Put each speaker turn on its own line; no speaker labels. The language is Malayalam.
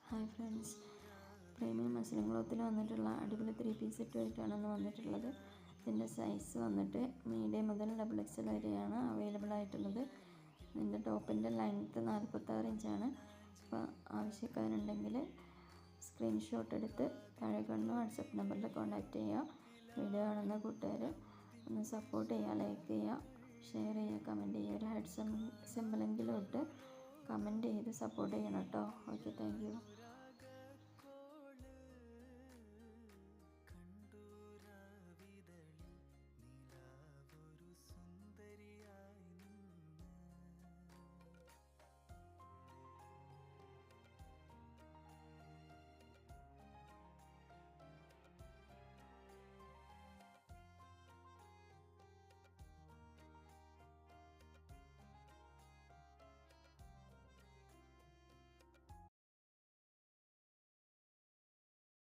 ഹായ് ഫ്രണ്ട്സ്, പ്രീമിയം മസ്ലിൻ ക്ലോത്തിൽ വന്നിട്ടുള്ള അടിപൊളി 3 പീസ് സെറ്റുമായിട്ടാണ് ഇന്ന് വന്നിട്ടുള്ളത്. ഇതിൻ്റെ സൈസ് വന്നിട്ട് മീഡിയം മുതൽ XXL വരെയാണ് അവൈലബിൾ ആയിട്ടുള്ളത്. ഇതിൻ്റെ ടോപ്പിൻ്റെ ലെങ്ത്ത് 46 ഇഞ്ചാണ്. അപ്പോൾ ആവശ്യക്കാരുണ്ടെങ്കിൽ സ്ക്രീൻഷോട്ട് എടുത്ത് താഴെ കാണുന്ന വാട്സപ്പ് നമ്പറിൽ കോൺടാക്റ്റ് ചെയ്യുക. വീഡിയോ കാണുന്ന കൂട്ടുകാർ ഒന്ന് സപ്പോർട്ട് ചെയ്യുക, ലൈക്ക് ചെയ്യുക, ഷെയർ ചെയ്യുക, കമൻറ്റ് ചെയ്യുക. ഒരു ഹെഡ് സിമ്പലെങ്കിലും ഇട്ട് കമൻറ്റ് ചെയ്ത് സപ്പോർട്ട് ചെയ്യണം കേട്ടോ. Okay, thank you.